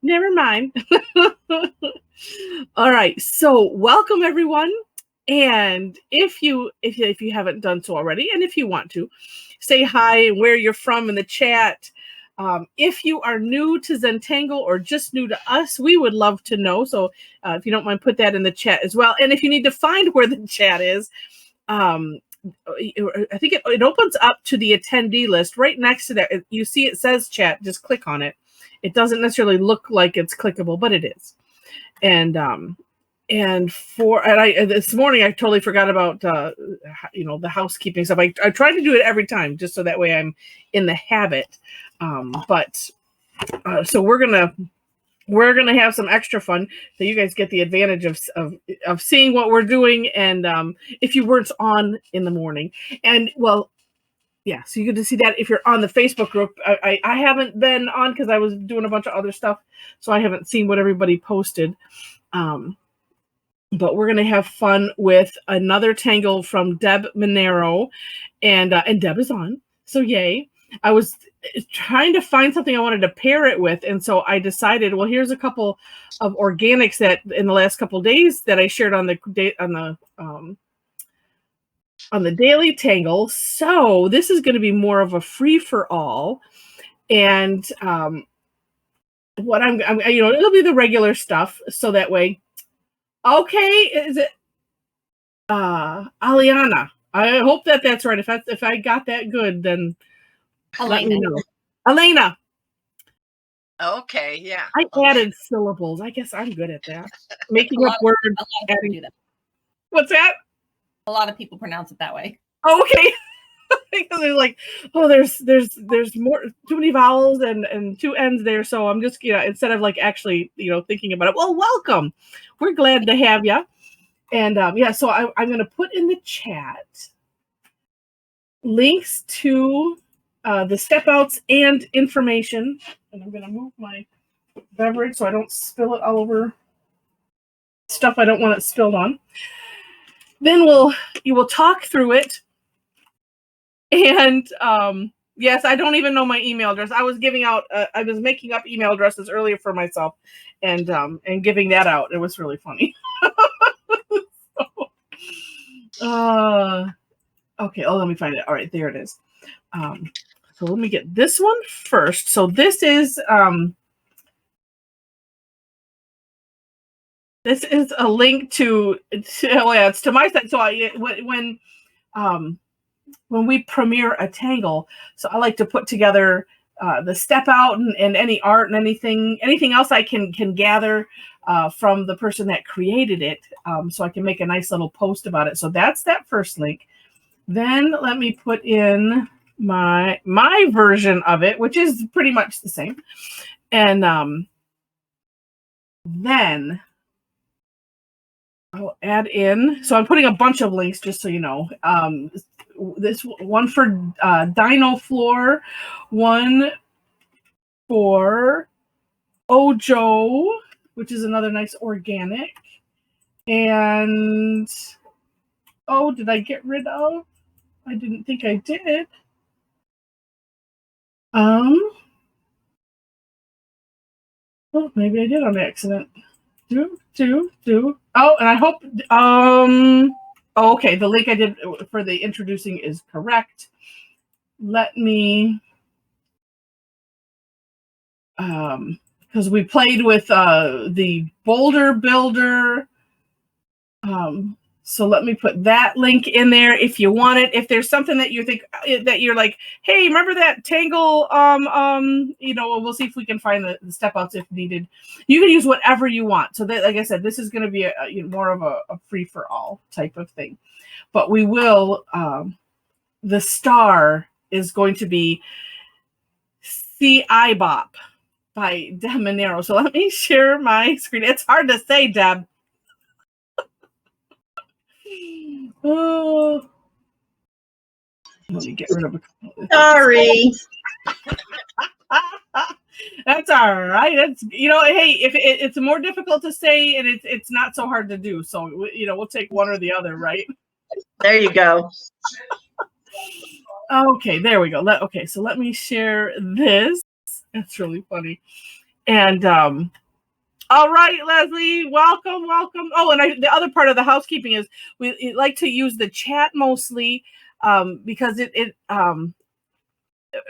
Never mind. All right. So welcome everyone. And if you haven't done so already, and if you want to, say hi and where you're from in the chat. If you are new to Zentangle or just new to us, we would love to know. So if you don't mind, put that in the chat as well. And if you need to find where the chat is, I think it opens up to the attendee list. Right next to that, you see it says chat. Just click on it. It doesn't necessarily look like it's clickable, but it is. And this morning I totally forgot about the housekeeping stuff. I try to do it every time just so that way I'm in the habit. So we're gonna have some extra fun, so you guys get the advantage of seeing what we're doing. And if you weren't on in the morning, and well, yeah, so you get to see that if you're on the Facebook group. I haven't been on because I was doing a bunch of other stuff, so I haven't seen what everybody posted. But we're gonna have fun with another tangle from Debbi Minero, and Deb is on, so yay! I was trying to find something I wanted to pair it with, and so I decided, well, here's a couple of organics that in the last couple of days that I shared on the daily tangle. So this is going to be more of a free for all, and what I'm it'll be the regular stuff, so that way. Okay, is it Aliana? I hope that's right. If I got that good, then let me know. Elena. Okay, yeah. I added syllables. I guess I'm good at that. Making up words. Do that. What's that? A lot of people pronounce it that way. Okay. Because they're like, oh, there's more, too many vowels and two N's there. So I'm just, instead of like actually, thinking about it. Well, welcome. We're glad to have you. And so I'm going to put in the chat links to the step outs and information. And I'm going to move my beverage so I don't spill it all over stuff I don't want it spilled on. Then you will talk through it. And yes, I don't even know my email address. I was making up email addresses earlier for myself and giving that out. It was really funny. Okay, let me find it. All right, there it is. So let me get this one first. So this is a link to it's to my site. So when we premiere a tangle, so I like to put together the step out and any art and anything else I can gather from the person that created it, so I can make a nice little post about it. So that's that first link. Then let me put in my version of it, which is pretty much the same. And then I'll add in, so I'm putting a bunch of links just so you know. This one for Dino Floor, one for Ojo, which is another nice organic. And did I get rid of? I didn't think I did. Well, maybe I did on accident. Oh, and I hope okay, the link I did for the introducing is correct. Let me because we played with the boulder builder. So let me put that link in there if you want it. If there's something that you think that you're like, hey, remember that tangle? We'll see if we can find the step outs if needed. You can use whatever you want. So that, like I said, this is going to be more of a free for all type of thing. But we will. The star is going to be SEEYEBOP by Debbi Minero. So let me share my screen. It's hard to say, Deb. Oh, let me get rid of it. Sorry. That's all right. It's hey, if it's more difficult to say and it's not so hard to do. So we'll take one or the other, right? There you go. Okay, there we go. Okay, so let me share this. That's really funny. And all right, Leslie, welcome. Oh, and the other part of the housekeeping is we like to use the chat mostly because it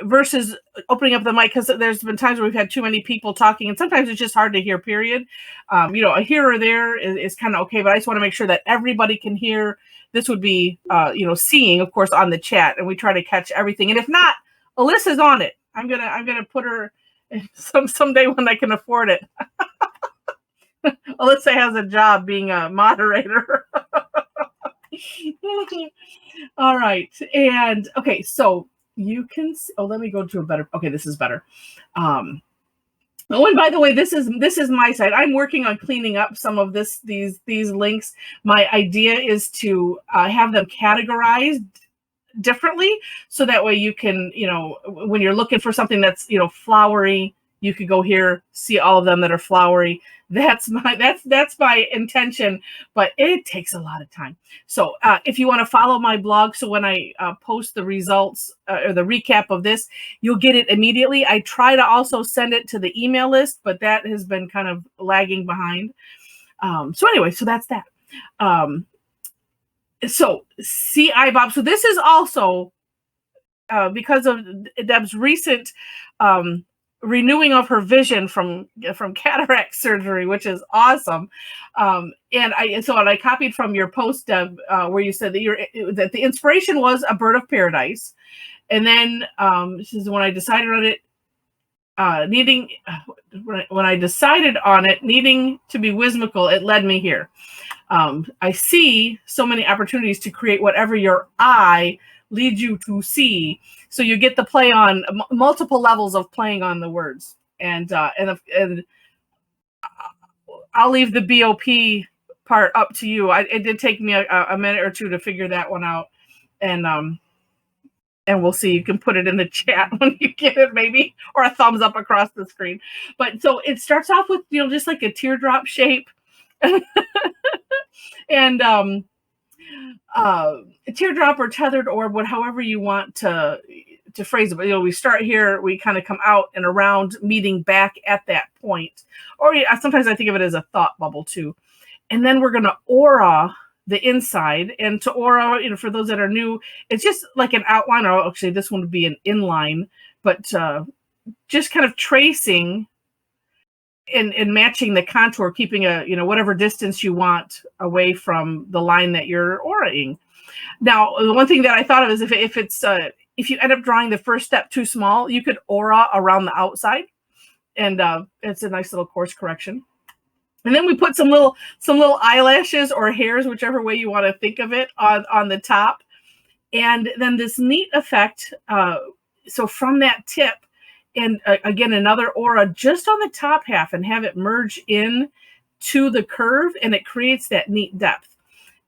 versus opening up the mic, because there's been times where we've had too many people talking, and sometimes it's just hard to hear, period. A here or there is kind of okay, but I just want to make sure that everybody can hear. This would be, seeing, of course, on the chat, and we try to catch everything. And if not, Alyssa's on it. I'm gonna put her someday when I can afford it. Alyssa has a job being a moderator. All right, and okay, so you can. Let me go to a better. Okay, this is better. Oh, and by the way, this is my site. I'm working on cleaning up some of these links. My idea is to have them categorized differently, so that way you can, when you're looking for something that's, flowery, you could go here, see all of them that are flowery. That's my intention, but it takes a lot of time. So if you want to follow my blog, so when I post the results or the recap of this, you'll get it immediately. I try to also send it to the email list, but that has been kind of lagging behind. So anyway, so that's that. So SEEYEBOP. So this is also because of Deb's recent renewing of her vision from cataract surgery, which is awesome. And I copied from your post, Deb, where you said that the inspiration was a bird of paradise, and then this is when I decided on it. When I decided on it needing to be whimsical, it led me here. I see so many opportunities to create whatever your eye leads you to see. So you get the play on multiple levels of playing on the words. And I'll leave the BOP part up to you. It did take me a minute or two to figure that one out. And we'll see. You can put it in the chat when you get it, maybe, or a thumbs up across the screen. But so it starts off with, just like a teardrop shape. And a teardrop or tethered orb, however you want to phrase it. But we start here, we kind of come out and around, meeting back at that point. Or sometimes I think of it as a thought bubble too. And then we're going to aura the inside. And to aura, for those that are new, it's just like an outline, or actually this one would be an inline, but just kind of tracing and matching the contour, keeping a, whatever distance you want away from the line that you're auraing. Now, the one thing that I thought of is if you end up drawing the first step too small, you could aura around the outside, and it's a nice little course correction. And then we put some little eyelashes or hairs, whichever way you want to think of it, on the top. And then this neat effect. So from that tip, and again, another aura just on the top half, and have it merge in to the curve, and it creates that neat depth.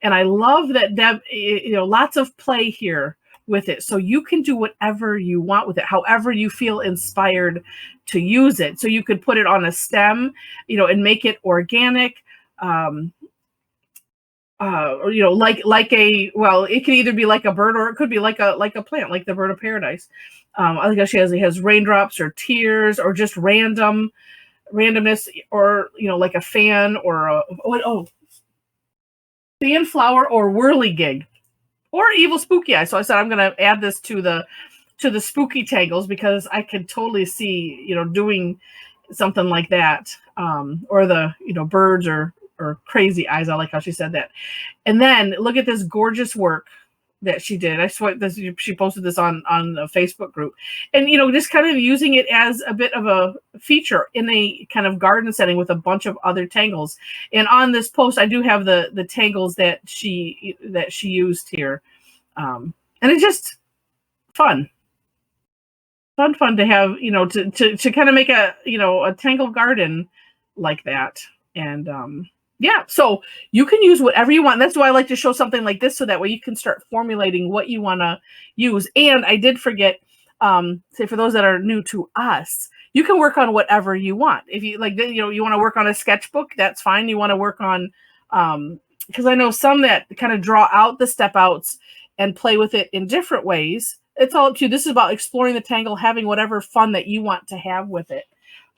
And I love that Deb, lots of play here with it. So you can do whatever you want with it, however you feel inspired to use it. So you could put it on a stem, and make it organic. Or, it could either be like a bird, or it could be like a plant, like the bird of paradise. I think she has raindrops or tears, or just randomness, or like a fan, or fanflower, or whirligig, or evil spooky eye. So I said I'm going to add this to the spooky tangles, because I could totally see doing something like that, or the birds or crazy eyes. I like how she said that. And then look at this gorgeous work that she did. I swear she posted this on a Facebook group, and just kind of using it as a bit of a feature in a kind of garden setting with a bunch of other tangles. And on this post, I do have the tangles that she used here, and it's just fun to have, to kind of make a tangle garden like that. And yeah, so you can use whatever you want. That's why I like to show something like this, so that way you can start formulating what you want to use. And I did forget, say for those that are new to us, you can work on whatever you want. If you like, you want to work on a sketchbook, that's fine. You want to work on, because I know some that kind of draw out the step outs and play with it in different ways. It's all up to you. This is about exploring the tangle, having whatever fun that you want to have with it.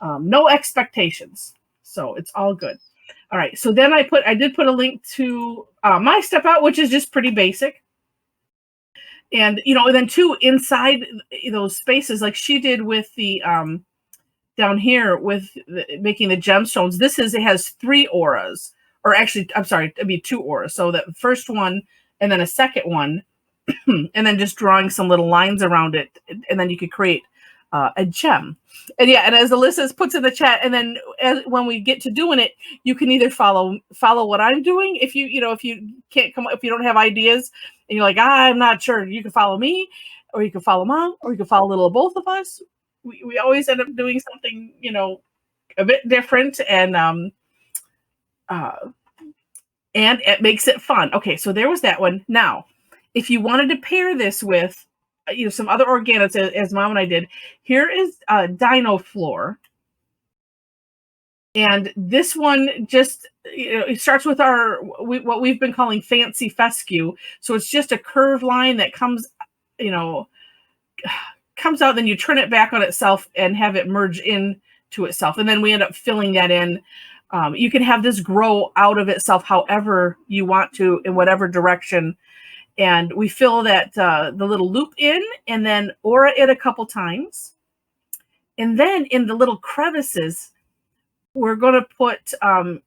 No expectations. So it's all good. All right. So then I did put a link to my step out, which is just pretty basic. And, then too, inside those spaces, like she did with the, down here with making the gemstones, it has 3 auras, or actually, I'm sorry, it'd be 2 auras. So that first one and then a second one, and then just drawing some little lines around it. And then you could create a gem. And yeah, and as Alyssa puts in the chat, and then when we get to doing it, you can either follow what I'm doing. If you can't if you don't have ideas and you're like, I'm not sure, you can follow me, or you can follow Mom, or you can follow a little of both of us. We always end up doing something, a bit different, and it makes it fun. Okay, so there was that one. Now, if you wanted to pair this with some other organics, as Mom and I did, here is Dino Floor. And this one just, it starts with what we've been calling fancy fescue. So it's just a curved line that comes out, then you turn it back on itself and have it merge into itself. And then we end up filling that in. You can have this grow out of itself however you want to, in whatever direction. And we fill that the little loop in, and then aura it a couple times. And then in the little crevices, we're going to put a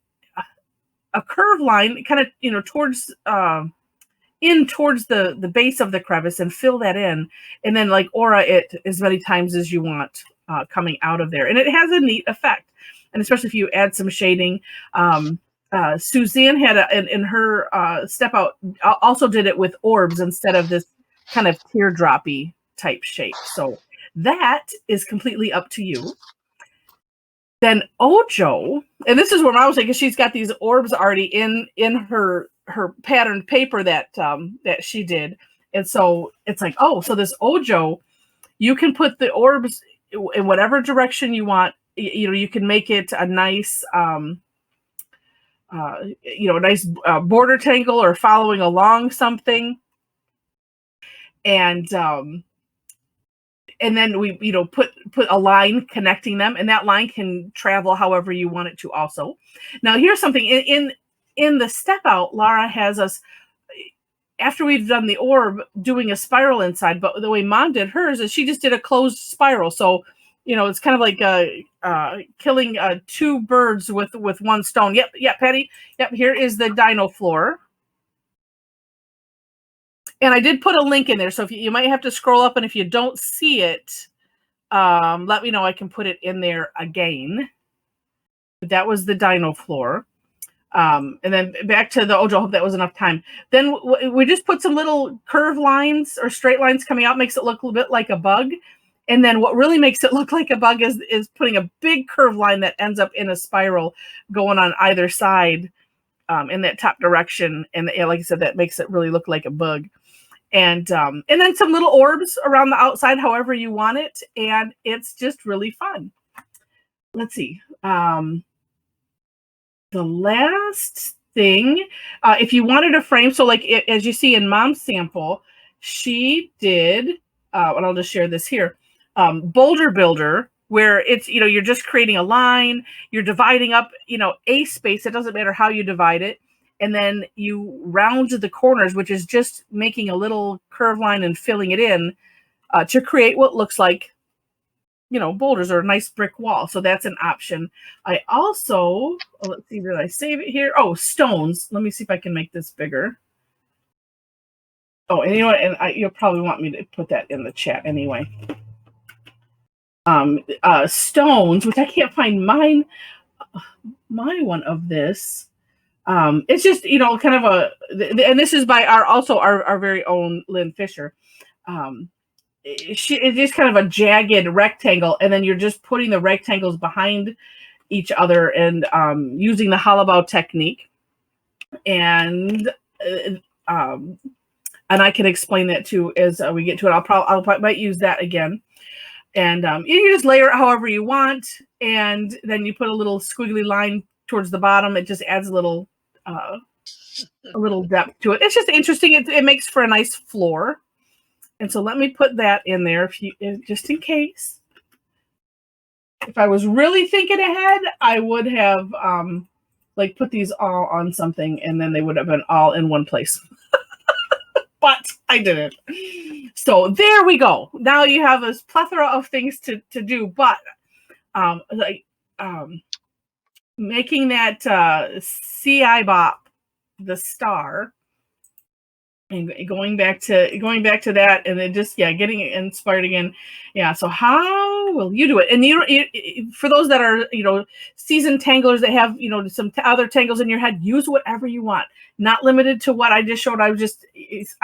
curve line kind of, towards towards the base of the crevice, and fill that in. And then like aura it as many times as you want coming out of there. And it has a neat effect. And especially if you add some shading. Suzanne had in her step out also did it with orbs instead of this kind of teardroppy type shape. So that is completely up to you. Then Ojo, and this is where Mom was saying, because she's got these orbs already in her patterned paper that she did, and so it's like, so this Ojo, you can put the orbs in whatever direction you want. You can make it a nice nice border tangle, or following along something. And then we, put a line connecting them, and that line can travel however you want it to also. Now, here's something in the step out, Laura has us, after we've done the orb, doing a spiral inside, but the way Mom did hers is she just did a closed spiral. So, it's kind of like killing 2 birds with 1 stone. Yep, Patty. Yep, here is the Dino Floor. And I did put a link in there, so if you might have to scroll up, and if you don't see it, let me know. I can put it in there again. But that was the Dino Floor. And then back to the Ojo. I hope that was enough time. Then we just put some little curved lines or straight lines coming out, makes it look a little bit like a bug. And then what really makes it look like a bug is putting a big curved line that ends up in a spiral going on either side in that top direction. And like I said, that makes it really look like a bug. And then some little orbs around the outside, however you want it. And it's just really fun. Let's see. The last thing, if you wanted a frame, so like as you see in Mom's sample, she did, and I'll just share this here, Boulder Builder, where it's, you're just creating a line, you're dividing up, a space. It doesn't matter how you divide it. And then you round the corners, which is just making a little curved line and filling it in to create what looks like, boulders or a nice brick wall. So that's an option. I also, let's see, did I save it here? Oh, stones. Let me see if I can make this bigger. Oh, and you know what? And you'll probably want me to put that in the chat anyway. Stones, which I can't find my one of this. It's just, kind of and this is by our very own Lynn Fisher. It's just kind of a jagged rectangle, and then you're just putting the rectangles behind each other and using the hollowbow technique. And I can explain that too as we get to it. I might use that again. And you just layer it however you want, and then you put a little squiggly line towards the bottom. It just adds a little depth to it. It's just interesting. It makes for a nice floor. And so let me put that in there just in case. if I was really thinking ahead, I would have like put these all on something and then they would have been all in one place. But I didn't. So there we go. Now you have a plethora of things to do, but making that SEEYEBOP the star and going back to that, and then just getting inspired again. Yeah. So how will you do it? And you for those that are seasoned tanglers that have some other tangles in your head, use whatever you want. Not limited to what I just showed. I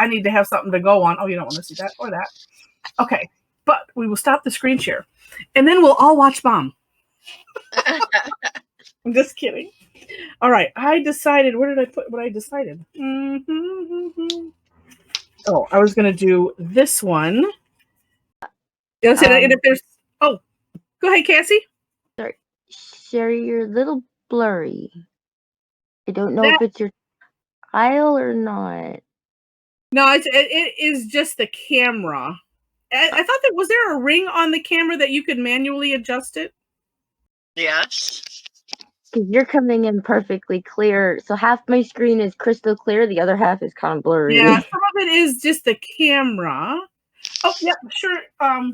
need to have something to go on. Oh, you don't want to see that or that. Okay, but we will stop the screen share, and then we'll all watch Mom. I'm just kidding. All right, I decided. Where did I put what I decided? Oh, I was going to do this one. And if there's, go ahead, Cassie. Sorry, Sherry, you're a little blurry. I don't know if it's your tile or not. No, it is just the camera. I thought was there a ring on the camera that you could manually adjust it? Yes. Because you're coming in perfectly clear. So half my screen is crystal clear, the other half is kind of blurry. Yeah, some of it is just the camera. Oh, yeah, sure.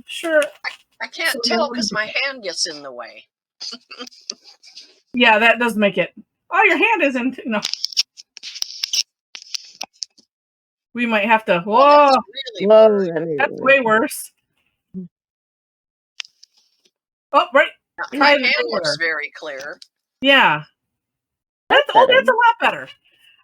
Sure. I can't tell because my hand gets in the way. Yeah, that does make it. Oh, your hand isn't. No. We might have to. Whoa. That's way worse. Oh, right. My hand looks very clear. Yeah. That's a lot better.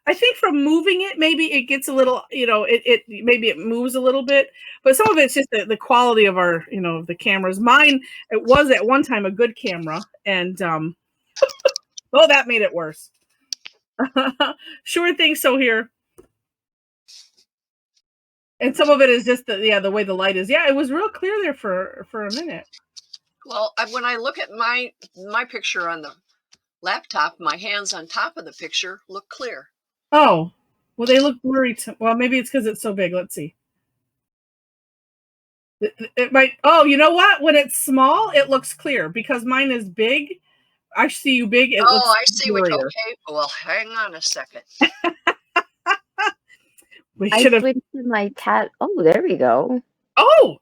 I think from moving it, maybe it gets a little, maybe it moves a little bit, but some of it's just the quality of our, the cameras. Mine, it was at one time a good camera, and that made it worse. Sure thing. So here, and some of it is just the way the light is. Yeah, it was real clear there for a minute. Well, when I look at my picture on the laptop, my hands on top of the picture look clear. Oh, well, they look blurry. Well, maybe it's because it's so big. Let's see. It might. Oh, you know what? When it's small, it looks clear because mine is big. I see you big. It looks I see. Okay. Well, hang on a second. I switched to my tab. Oh, there we go. Oh,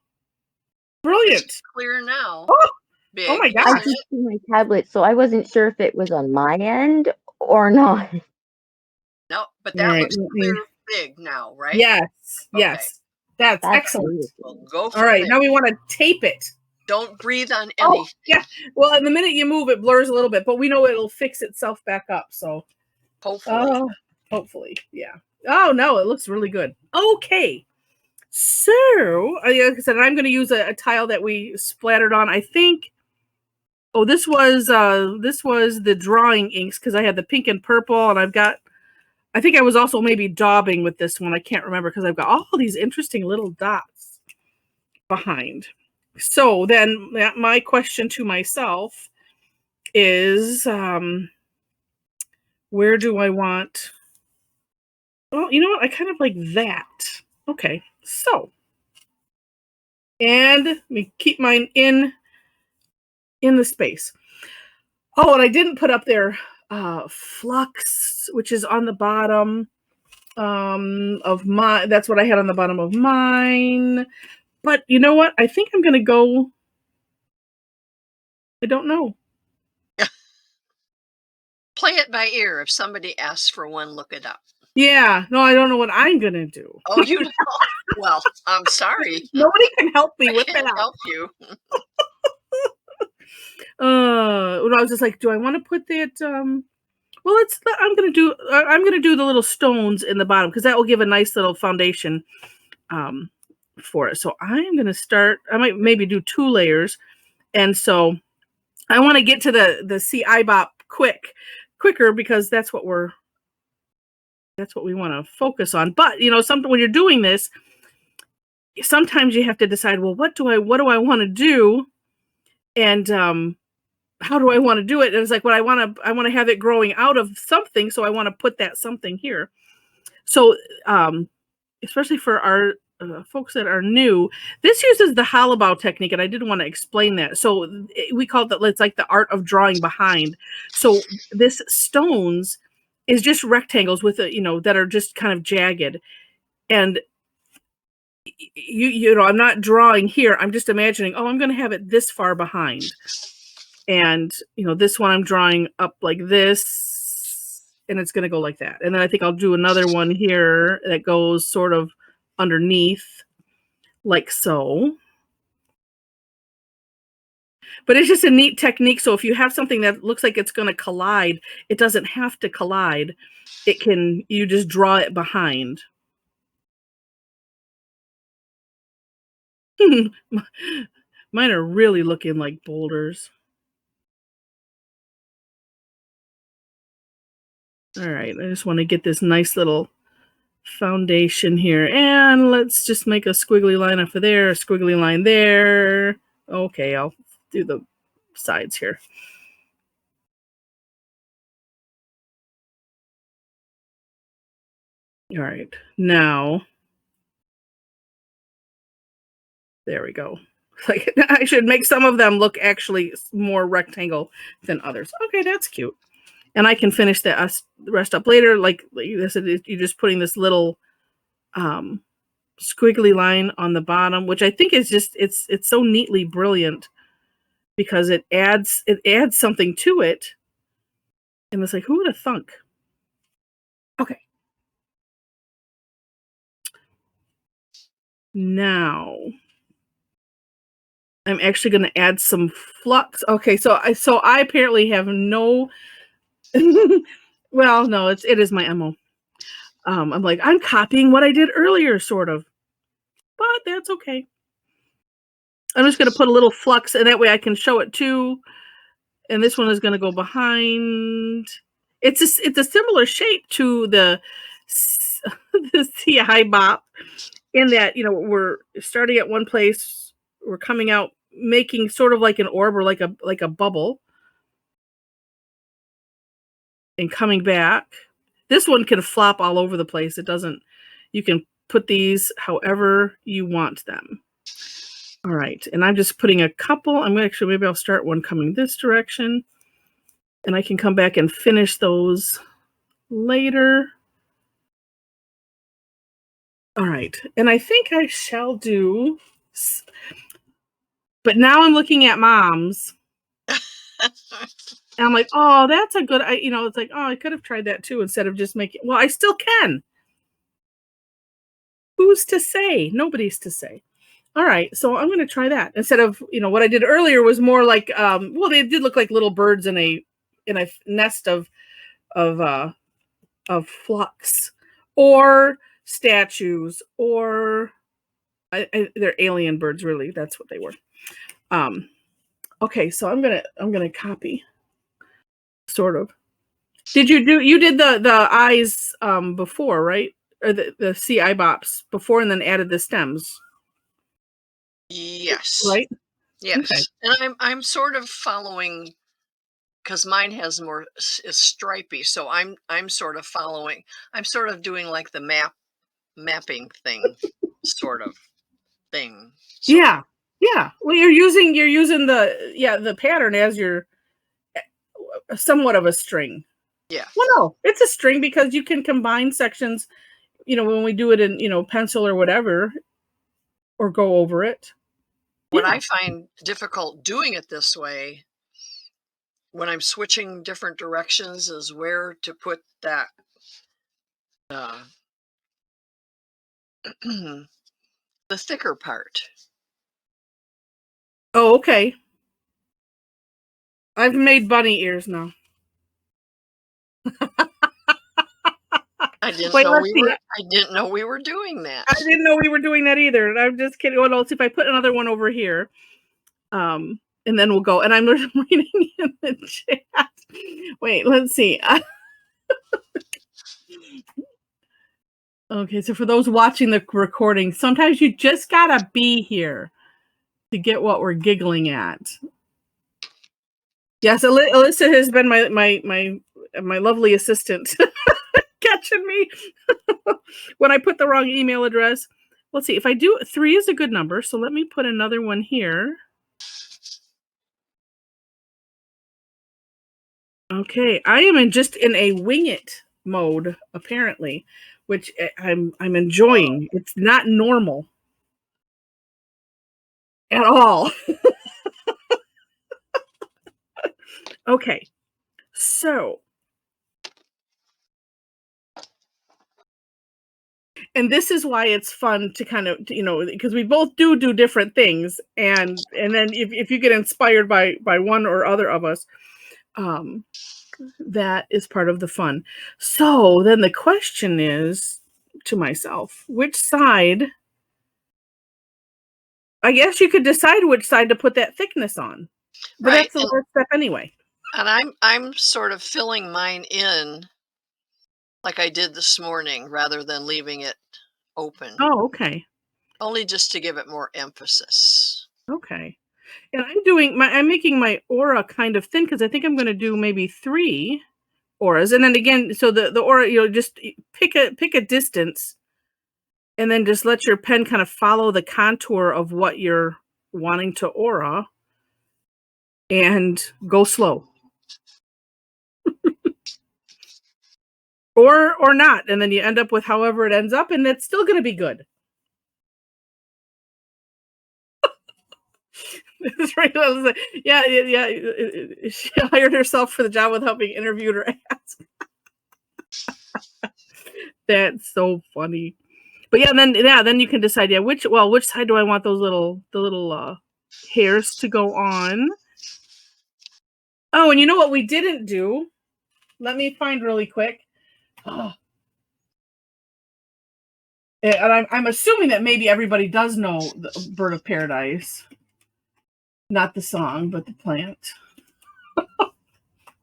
brilliant! It's clear now. Oh, big, oh my gosh! I switched to my tablet, so I wasn't sure if it was on my end or not. No, but that looks clear big now, right? Yes, okay. Yes. That's excellent. Well, go for all right, it. Now we want to tape it. Don't breathe on anything. Oh, yeah. Well, and the minute you move, it blurs a little bit, but we know it'll fix itself back up. So hopefully. Hopefully, yeah. Oh, no, it looks really good. Okay. So, like I said, I'm going to use a tile that we splattered on. I think, this was the drawing inks because I had the pink and purple, and I think I was also maybe daubing with this one. I can't remember because I've got all these interesting little dots behind. So then my question to myself is, where do I want? Well, you know what? I kind of like that. Okay, so, and let me keep mine in the space. Oh, and I didn't put up there flux, which is on the bottom of mine. That's what I had on the bottom of mine. But you know what? I think I'm going to go. I don't know. Play it by ear. If somebody asks for one, look it up. Yeah. No, I don't know what I'm going to do. Oh, you know. Well, I'm sorry. Nobody can help me with that. I can't help you. I was just like, do I want to put that? Well, I'm gonna do the little stones in the bottom because that will give a nice little foundation for it. So I'm gonna start. I might maybe do 2 layers, and so I want to get to the SEEYEBOP quicker because that's what we want to focus on. But something when you're doing this, sometimes you have to decide, well, what do I want to do, and how do I want to do it? And it's like, I want to have it growing out of something. So I want to put that something here. So, especially for folks that are new, this uses the hollow bow technique, and I did want to explain that. So we call it it's like the art of drawing behind. So this stones is just rectangles with that are just kind of jagged, and you know I'm not drawing here. I'm just imagining, oh, I'm going to have it this far behind, and this one I'm drawing up like this, and it's going to go like that. And then I think I'll do another one here that goes sort of underneath, like so. But it's just a neat technique. So if you have something that looks like it's going to collide, it doesn't have to collide. You just draw it behind. Mine are really looking like boulders. All right, I just want to get this nice little foundation here. And let's just make a squiggly line off of there, a squiggly line there. Okay, I'll do the sides here. All right, now, there we go. Like, I should make some of them look actually more rectangle than others. Okay, that's cute. And I can finish the rest up later. Like this, you're just putting this little squiggly line on the bottom, which I think is just it's so neatly brilliant because it adds something to it. And it's like, who would have thunk? Okay. Now I'm actually going to add some flux. Okay, so I apparently have no. Well, no, it is my MO. I'm like, I'm copying what I did earlier, sort of, but that's okay. I'm just going to put a little flux, and that way I can show it too. And this one is going to go behind. It's a similar shape to the SEEYEBOP, in that we're starting at one place, we're coming out, making sort of like an orb or like a bubble, and coming back. This one can flop all over the place. It doesn't. You can put these however you want them. All right, and I'm just putting a couple. Maybe I'll start one coming this direction, and I can come back and finish those later. All right, and I think I shall do, but now I'm looking at Mom's, and I'm like, oh, that's a good, it's like, oh, I could have tried that too instead of just making, well, I still can. Who's to say? Nobody's to say. All right, so I'm going to try that instead of, what I did earlier was more like, well, they did look like little birds in a nest of flux, or statues, or they're alien birds. Really, that's what they were. Okay, so I'm gonna copy, sort of. You did the eyes before, right? Or the SEEYEBOPs before, and then added the stems. Yes. Right? Yes. Okay. And I'm sort of following, because mine is stripy, so I'm sort of following. I'm sort of doing like the mapping thing, sort of thing. Yeah. Yeah. Well, you're using the pattern as your somewhat of a string. Yeah. Well, no, it's a string because you can combine sections, when we do it in, pencil or whatever, or go over it. What I find difficult doing it this way, when I'm switching different directions, is where to put that the thicker part. Oh, okay. I've made bunny ears now. I didn't know we were doing that. I didn't know we were doing that either. And I'm just kidding. Well, let's see if I put another one over here. And then we'll go. And I'm reading in the chat. Wait, let's see. Okay, so for those watching the recording, sometimes you just gotta be here to get what we're giggling at. Yes, Alyssa has been my lovely assistant, catching me when I put the wrong email address. let's see, if I do 3 is a good number, so let me put another one here. Okay, I am in a wing it mode apparently, which I'm enjoying. It's not normal at all. Okay, so, and this is why it's fun to kind of, because we both do different things, and then if you get inspired by one or other of us, that is part of the fun. So then the question is to myself, which side? I guess you could decide which side to put that thickness on, but Right. that's the last step anyway. And I'm sort of filling mine in like I did this morning rather than leaving it open. Oh, okay. Only just to give it more emphasis. Okay. And I'm making my aura kind of thin because I think I'm going to do maybe 3 auras. And then again, so the aura, just pick a distance and then just let your pen kind of follow the contour of what you're wanting to aura and go slow. or not. And then you end up with however it ends up, and it's still going to be good. Right. Yeah. She hired herself for the job without being interviewed or asked. That's so funny. But then you can decide, which side do I want those little hairs to go on? Oh, and you know what we didn't do? Let me find really quick. Oh. And I'm assuming that maybe everybody does know the Bird of Paradise. Not the song, but the plant.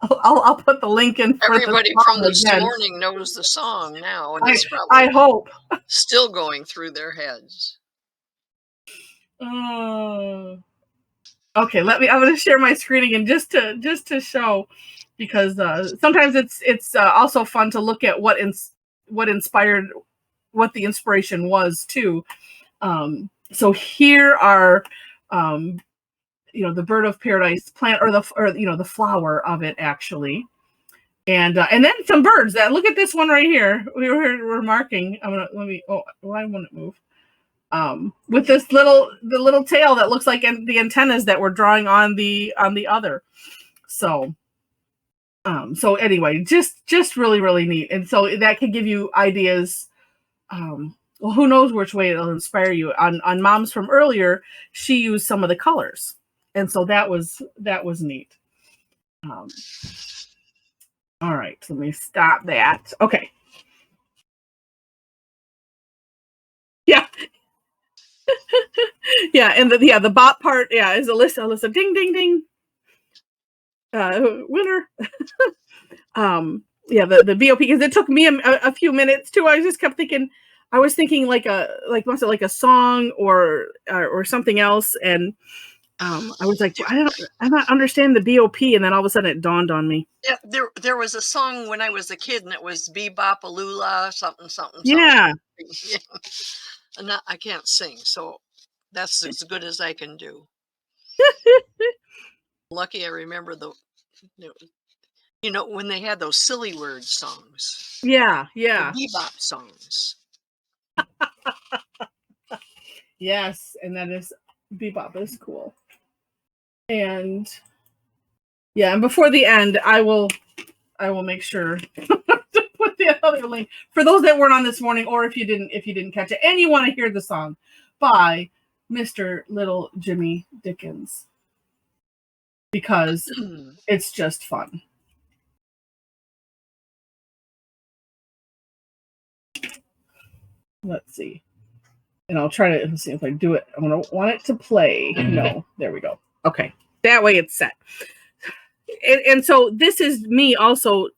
I'll put the link in. Everybody from this morning knows the song now, and it's probably I hope still going through their heads. Okay, I'm going to share my screen again just to show, because sometimes it's also fun to look at what inspired, what the inspiration was too. So here are the Bird of Paradise plant, or the flower of it actually, and then some birds. That look at this one right here. We're marking. Why won't it move? With this little tail that looks like the antennas that we're drawing on the other. So anyway, just really, really neat. And so that could give you ideas. Well, who knows which way it'll inspire you. On Mom's from earlier, she used some of the colors. And so that was neat. All right, so let me stop that. Okay. Yeah. Yeah, and the bop part, is Alyssa, ding, ding, ding. Winner. The BOP, because it took me a few minutes too. I just kept thinking, I was thinking like a song or something else, and I was like, I'm not understanding the BOP, and then all of a sudden it dawned on me. Yeah, there was a song when I was a kid, and it was Bebop Alula something something. Yeah. Yeah. And I can't sing, so that's as good as I can do. Lucky I remember when they had those silly word songs. Yeah. The bebop songs. Yes, and that is bebop is cool. And and before the end, I will make sure to put the other link for those that weren't on this morning, or if you didn't catch it and you want to hear the song by Mr. Little Jimmy Dickens, because it's just fun. Let's see. And I'll try to see if I do it. I'm going to want it to play. No, there we go. Okay. That way it's set. And so this is me also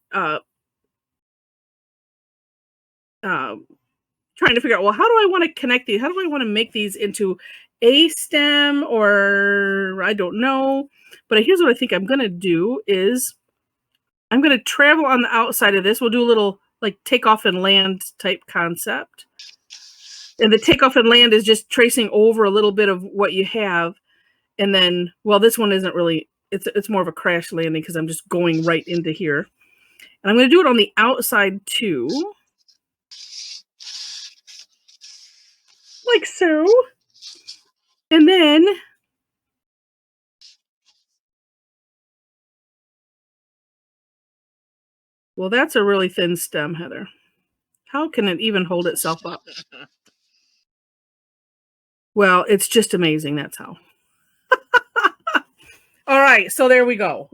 trying to figure out, well, how do I want to connect these? How do I want to make these into a stem, or I don't know. But here's what I think I'm going to do is I'm going to travel on the outside of this. We'll do a little like take off and land type concept. And the takeoff and land is just tracing over a little bit of what you have. And then, well, this one isn't really, it's more of a crash landing because I'm just going right into here. And I'm going to do it on the outside too. Like so. And then well, that's a really thin stem, Heather. How can it even hold itself up? Well, it's just amazing. That's how. All right, so there we go.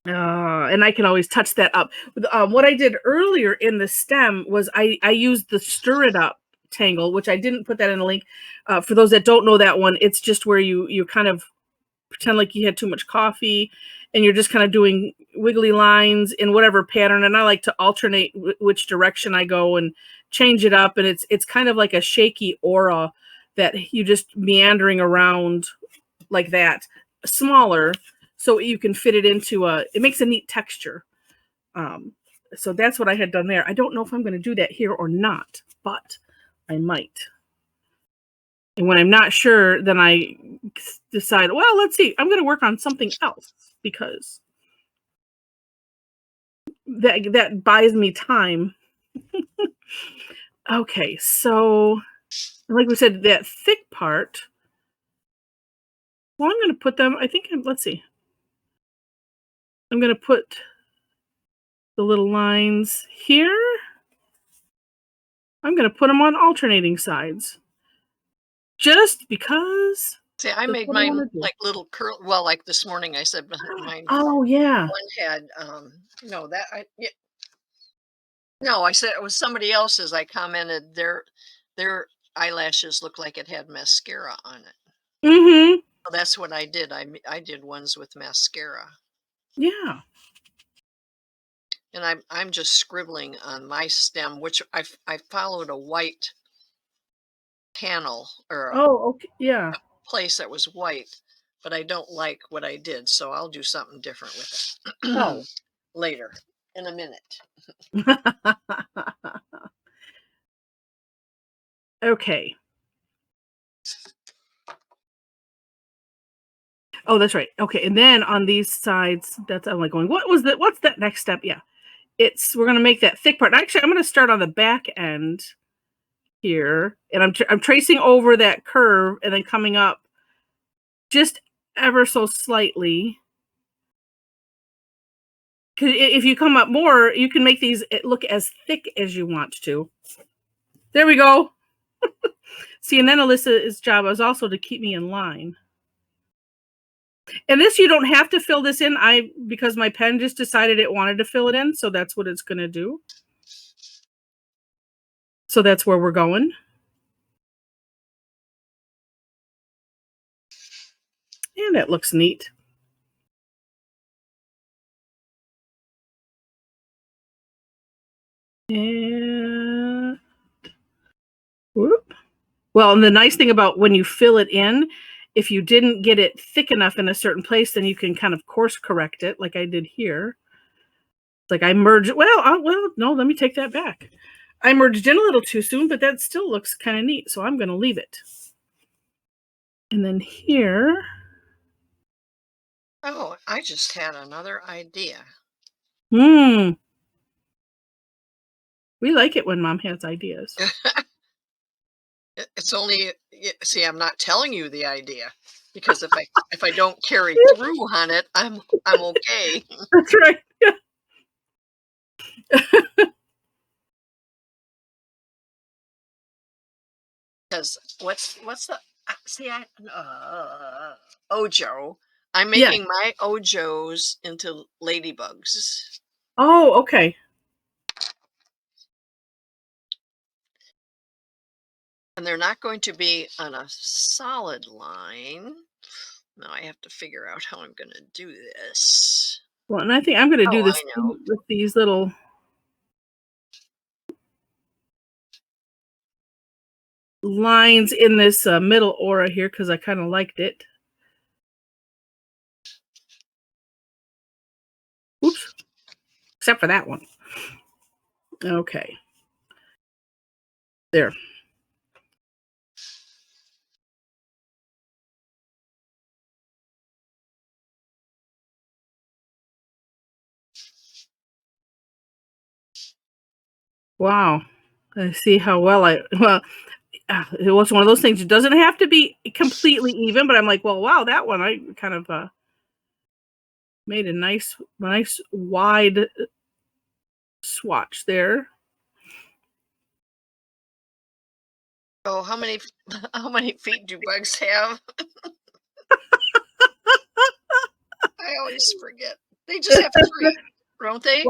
And I can always touch that up. What I did earlier in the stem was I used the Stir It Up Tangle, which I didn't put that in the link. For those that don't know that one, it's just where you kind of pretend like you had too much coffee and you're just kind of doing wiggly lines in whatever pattern. And I like to alternate which direction I go and change it up. And it's kind of like a shaky aura that you just meandering around like that, smaller, so you can fit it into it makes a neat texture. So that's what I had done there. I don't know if I'm going to do that here or not, but I might. And when I'm not sure, then I decide, well, let's see, I'm going to work on something else because that buys me time. Okay, so like we said, that thick part, well, I'm going to put them, I think, let's see. I'm going to put the little lines here. I'm going to put them on alternating sides. Just because. See, I made mine like little curl. Well, like this morning, I said mine. Oh yeah. One had no that I yeah. No, I said it was somebody else's. I commented their eyelashes looked like it had mascara on it. Mm-hmm. So that's what I did. I did ones with mascara. Yeah. And I'm just scribbling on my stem, which I followed a white panel or okay. Yeah. a place that was white, but I don't like what I did, so I'll do something different with it. Oh. Later in a minute. Okay. Oh, that's right. Okay, and then on these sides, I'm like going, what's that next step? Yeah. We're going to make that thick part. Actually, I'm going to start on the back end here, and I'm tracing over that curve and then coming up just ever so slightly. Because if you come up more, you can make these look as thick as you want to. There we go. See, and then Alyssa's job is also to keep me in line. And this, you don't have to fill this in. Because my pen just decided it wanted to fill it in, so that's what it's going to do. So that's where we're going. And that looks neat. And whoop. Well, and the nice thing about when you fill it in, if you didn't get it thick enough in a certain place, then you can kind of course correct it like I did here. It's like I merged, well, no, let me take that back. I merged in a little too soon, but that still looks kind of neat, so I'm going to leave it. And then here. Oh, I just had another idea. We like it when Mom has ideas. It's only, see, I'm not telling you the idea because if I don't carry through on it, I'm okay. That's right. Yeah. Because what's the see Ojo? I'm making my Ojos into ladybugs. Oh, okay. And they're not going to be on a solid line. Now I have to figure out how I'm going to do this. Well, and I think I'm going to do this with these little lines in this middle aura here because I kind of liked it. Oops. except for that one. Okay. There. Wow. I see how well it was one of those things. It doesn't have to be completely even, but I'm like, well, wow, that one I kind of made a nice wide swatch there. Oh, how many feet do bugs have? I always forget. They just have 3, don't they?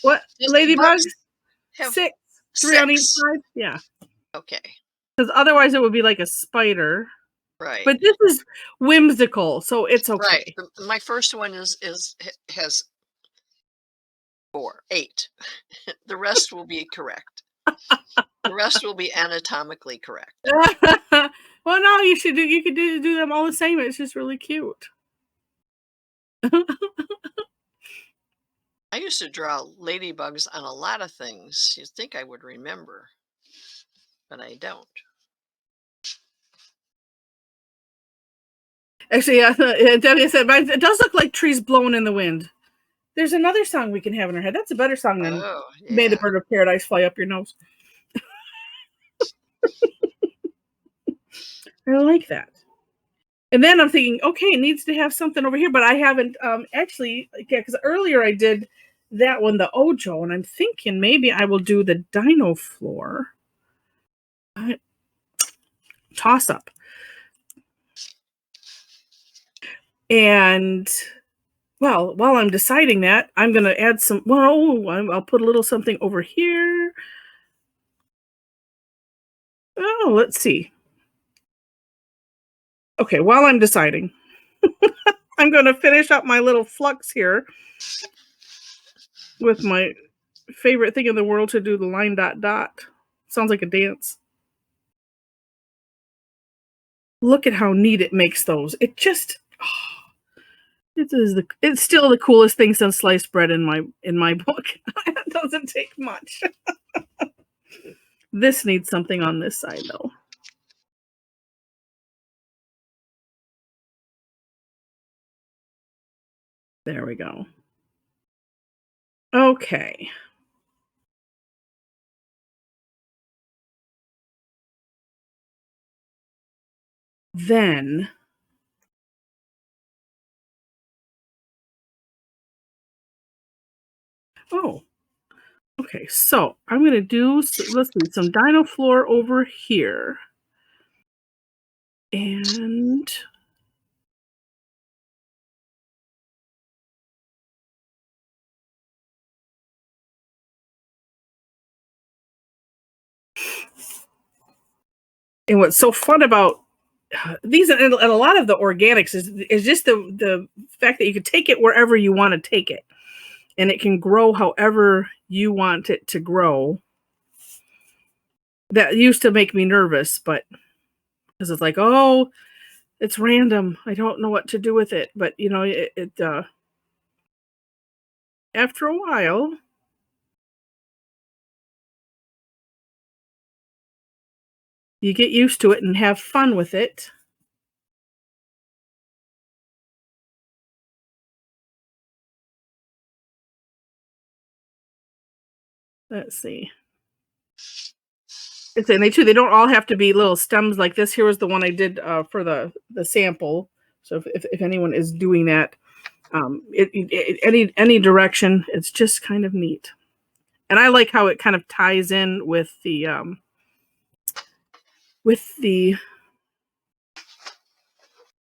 What? Just Ladybugs? bugs have 6. 3 on each 6. side? Yeah. Okay. Because otherwise it would be like a spider. Right. But this is whimsical, so it's okay. Right. My first one has 8. The rest will be correct. The rest will be anatomically correct. Well, no, you could do them all the same. It's just really cute. I used to draw ladybugs on a lot of things. You'd think I would remember, but I don't. Actually, Debbie said, but it does look like trees blowing in the wind. There's another song we can have in our head. That's a better song than May the Bird of Paradise Fly Up Your Nose. I like that. And then I'm thinking, okay, it needs to have something over here, but I haven't actually, because earlier I did that one, the Ojo, and I'm thinking maybe I will do the Dino Floor. Toss up. And, well, while I'm deciding that, I'm going to add some, I'll put a little something over here. Oh, let's see. Okay, while I'm deciding, I'm going to finish up my little flux here with my favorite thing in the world to do, the line dot dot. Sounds like a dance. Look at how neat it makes those. It just, it's still the coolest thing since sliced bread in my book. It doesn't take much. This needs something on this side though. There we go. Okay. Then okay, so I'm going to do, let's see, some Dino Floor over here. And what's so fun about these and a lot of the organics is just the fact that you can take it wherever you want to take it. And it can grow however you want it to grow. That used to make me nervous, but because it's like, oh, it's random. I don't know what to do with it. But you know, it after a while, you get used to it and have fun with it. Let's see. And they don't all have to be little stems like this. Here was the one I did for the sample. So if anyone is doing that, any direction, it's just kind of neat. And I like how it kind of ties in with the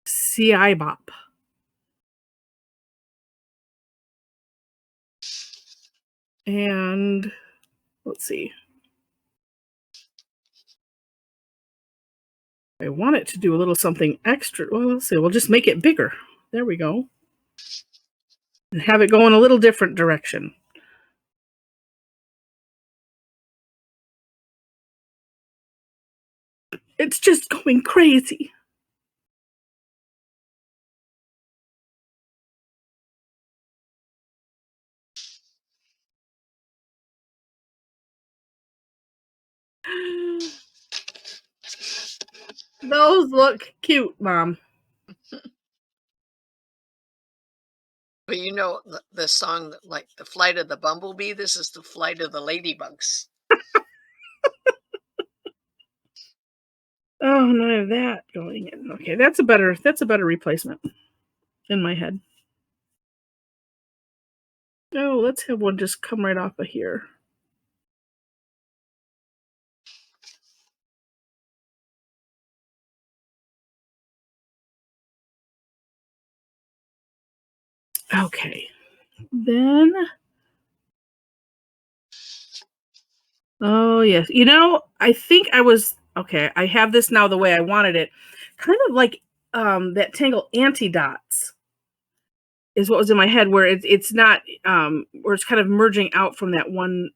SEEYEBOP. And let's see. I want it to do a little something extra. Well, let's see. We'll just make it bigger. There we go. And have it go in a little different direction. It's just going crazy. Those look cute, Mom. But you know the song that, like the flight of the bumblebee. This is the flight of the ladybugs. Oh, none of that going in. Okay, that's a better replacement in my head. Oh, let's have one just come right off of here. Okay, then. Oh, yes. You know, I think I was okay. I have this now the way I wanted it. Kind of like that Tangle anti-dots is what was in my head, where it's not where it's kind of merging out from that one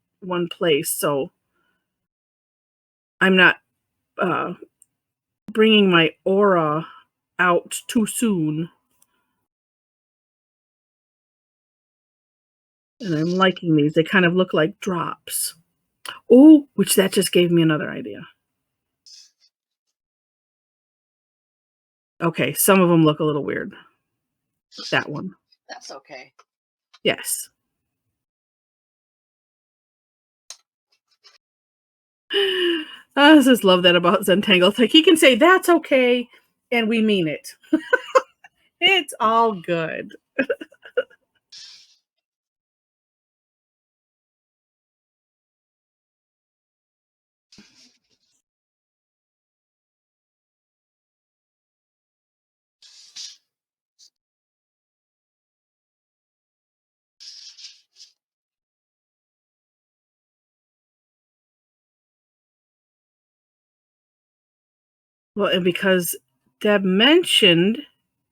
place. So I'm not bringing my aura out too soon. And I'm liking these. They kind of look like drops. Oh, which that just gave me another idea. Okay, some of them look a little weird. That one. That's okay. Yes. I just love that about Zentangle. It's like he can say that's okay, and we mean it. It's all good. Well, and because Deb mentioned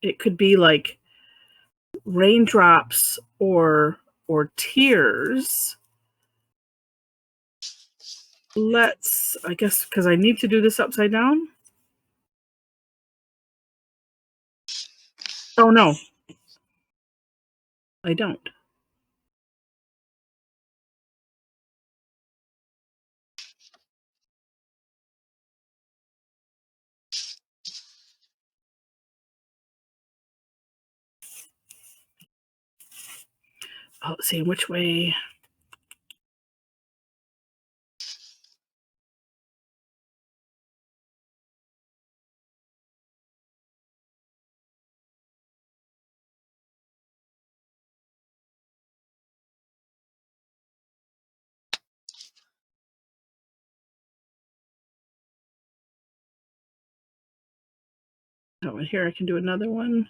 it could be like raindrops or tears. Let's, I guess, because I need to do this upside down. Oh, no. I don't. Oh, let's see which way. Oh, and here I can do another one.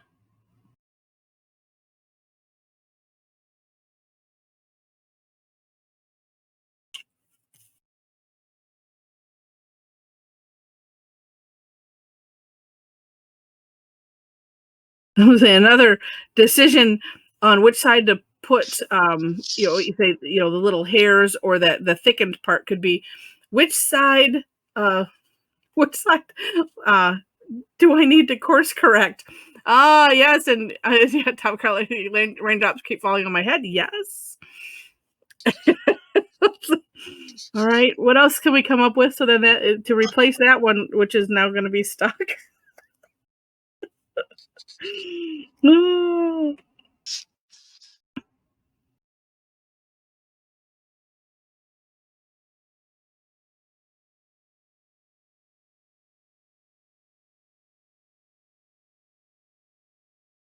I was saying another decision on which side to put, you say, the little hairs or that the thickened part could be which side, which side do I need to course correct? Ah, yes, and yeah, top color raindrops keep falling on my head. Yes. All right. What else can we come up with so then that to replace that one, which is now going to be stuck? Oh.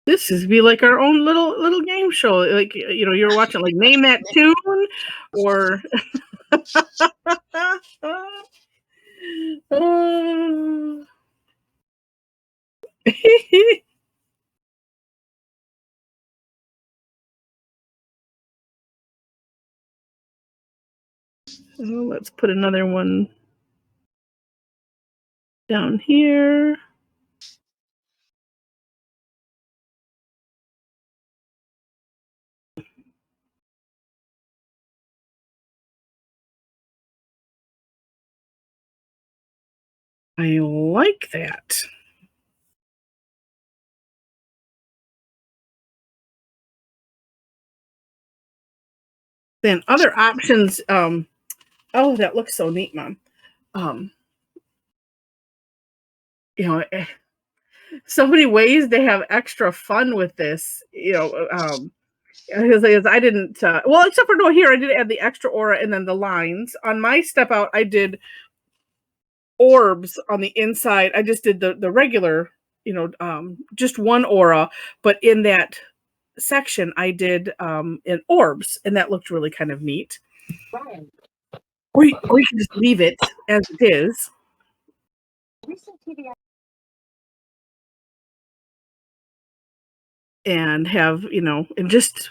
This is be like our own little game show. Like you're watching like name that tune or let's put another one down here. I like that. Then other options, oh, that looks so neat, Mom. you know, so many ways to have extra fun with this, because I didn't, well, except for no, here I did add the extra aura and then the lines. On my step out, I did orbs on the inside. I just did the regular, just one aura, but in that section I did in orbs, and that looked really kind of neat. Or you can just leave it as it is. And have, and just,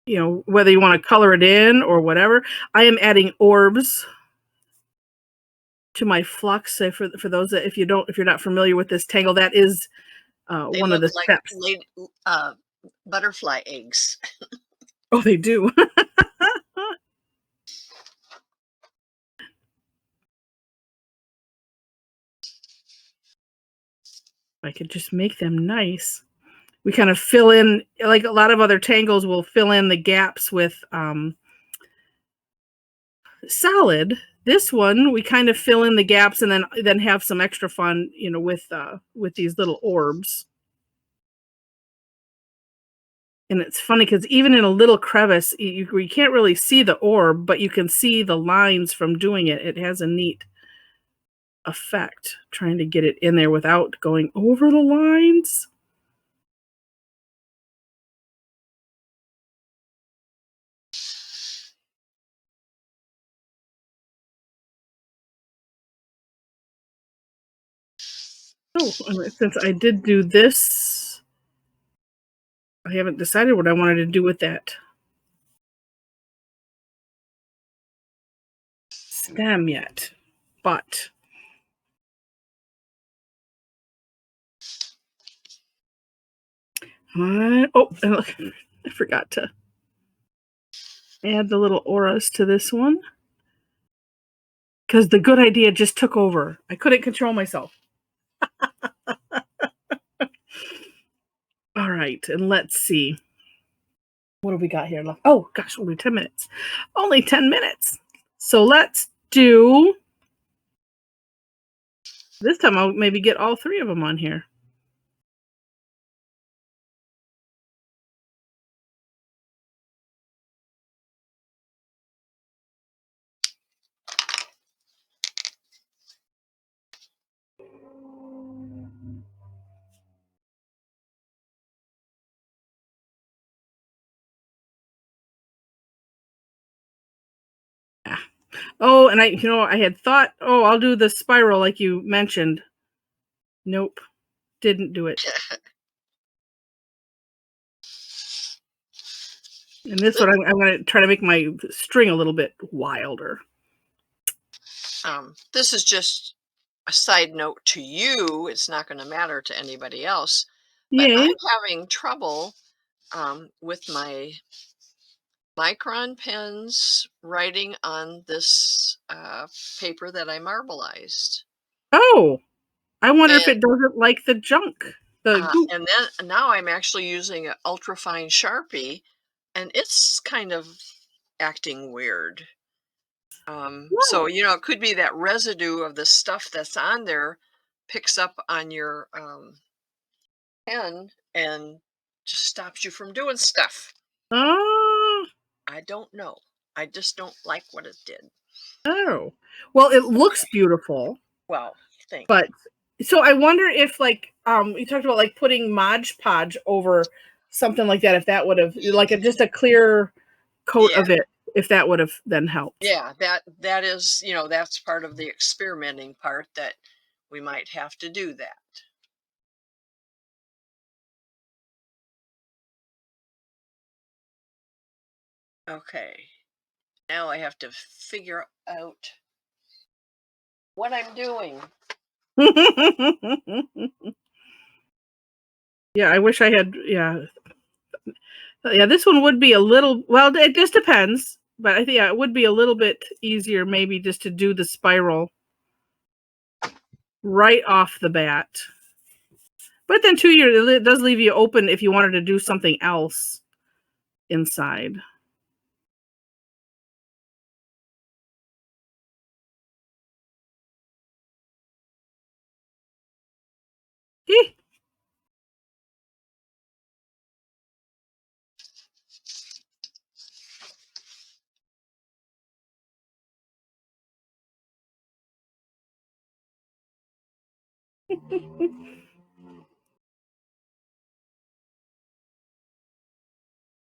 whether you want to color it in or whatever. I am adding orbs to my flux. So for those that, if you're not familiar with this tangle, that is They one of the look like steps. butterfly eggs. Oh, they do. I could just make them nice. We kind of fill in, like a lot of other tangles will fill in the gaps with solid. This one, we kind of fill in the gaps and then have some extra fun, with these little orbs. And it's funny because even in a little crevice, you can't really see the orb, but you can see the lines from doing it. It has a neat effect, trying to get it in there without going over the lines. Oh, since I did do this, I haven't decided what I wanted to do with that stem yet, but and look, I forgot to add the little auras to this one because the good idea just took over. I couldn't control myself. All right, and let's see. What do we got here left? Oh, gosh, only 10 minutes. Only 10 minutes. So let's do... This time I'll maybe get all three of them on here. Oh, and I had thought, I'll do the spiral like you mentioned. Nope, didn't do it. And this one, I'm going to try to make my string a little bit wilder. This is just a side note to you. It's not going to matter to anybody else. But Yay. I'm having trouble with my Micron pens writing on this paper that I marbleized. Oh, I wonder if it doesn't like the junk. And then now I'm actually using an ultrafine Sharpie, and it's kind of acting weird. So, it could be that residue of the stuff that's on there picks up on your pen and just stops you from doing stuff. Oh. I don't know. I just don't like what it did. Oh. Well, it looks beautiful. Well, thanks. But so I wonder if you talked about like putting Mod Podge over something like that, if that would have just a clear coat of it, if that would have then helped. Yeah, that is, that's part of the experimenting part, that we might have to do that. Okay. Now I have to figure out what I'm doing. Yeah, I wish I had, yeah, this one would be a little, well, it just depends, but I think, it would be a little bit easier maybe just to do the spiral right off the bat. But then too, it does leave you open if you wanted to do something else inside.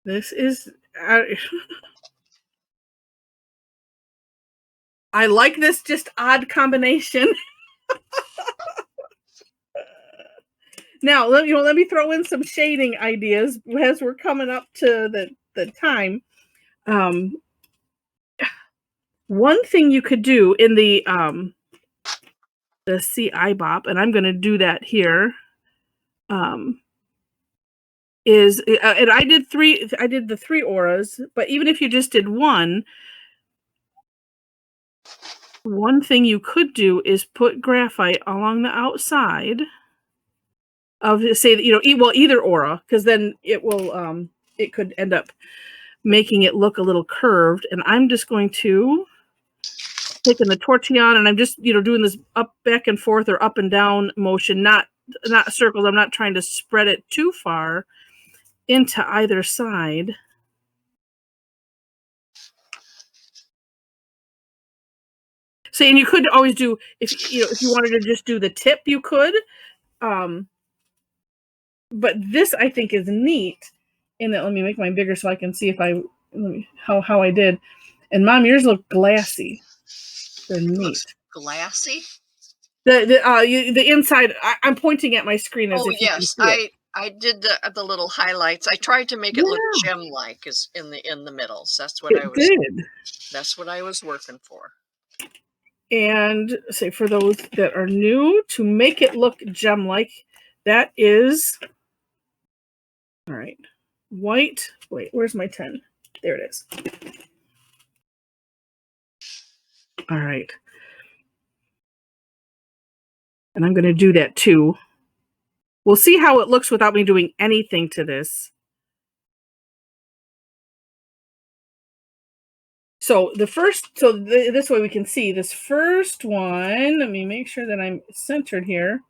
This is... I like this just odd combination. Now, let me throw in some shading ideas as we're coming up to the time. One thing you could do in the SEEYEBOP, and I'm going to do that here, is, and I did the 3 auras, but even if you just did one thing you could do is put graphite along the outside of, say, either aura, because then it will, it could end up making it look a little curved. And I'm just going to taking the Tortillion, and I'm just, doing this back and forth or up and down motion, not circles. I'm not trying to spread it too far into either side. So, and you could always do, if you wanted to just do the tip, you could. But this, I think, is neat. In that, let me make mine bigger so I can see if how I did. And Mom, yours look glassy. They're neat. Glassy? The inside. I'm pointing at my screen as if you can see it. I did the little highlights. I tried to make it look gem-like as in the middles. That's what That's what I was working for. And say, for those that are new, to make it look gem-like, that is, all right, white. Wait, where's my 10? There it is. All right. And I'm going to do that too. We'll see how it looks without me doing anything to this. So this way we can see this first one. Let me make sure that I'm centered here.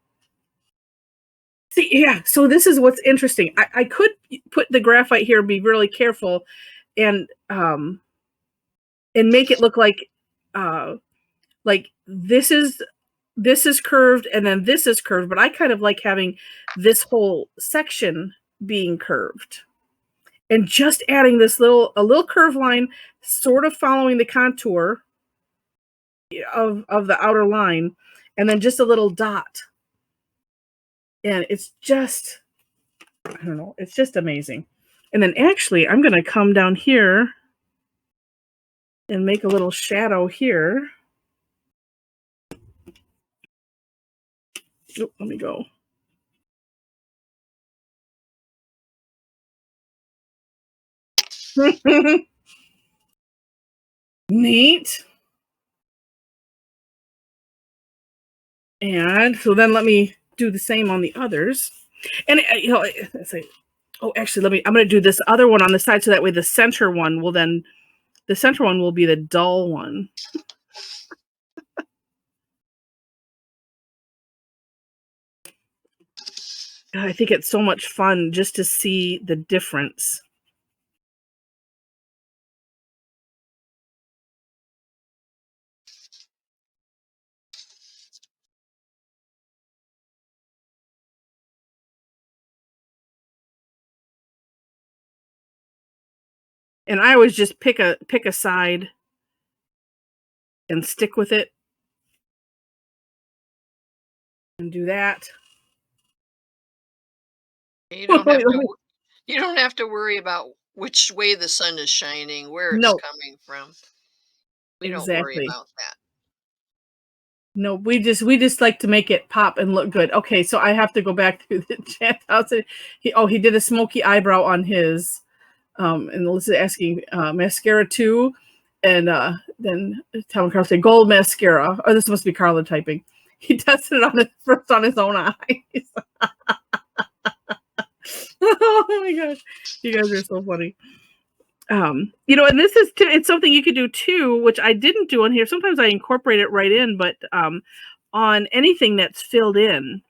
See, yeah, so this is what's interesting. I could put the graphite here and be really careful and make it look like this is curved and then this is curved, but I kind of like having this whole section being curved. And just adding this a little curve line, sort of following the contour of the outer line, and then just a little dot. And it's just, I don't know, it's just amazing. And then actually, I'm going to come down here and make a little shadow here. Oh, let me go. Neat. And so then let me do the same on the others. And actually, I'm going to do this other one on the side so that way the center one will be the dull one. I think it's so much fun just to see the difference. And I always just pick a side and stick with it and do that. You don't have to worry about which way the sun is shining, where it's coming from. We don't worry about that. No, we just like to make it pop and look good. Okay, so I have to go back to the chat house. He did a smoky eyebrow on his. And Alyssa asking mascara too, and then Tom Carl said gold mascara. Oh, this must be Carla typing. He tested it first on his own eyes. Oh my gosh, you guys are so funny. And this is it's something you could do too, which I didn't do on here. Sometimes I incorporate it right in, but on anything that's filled in,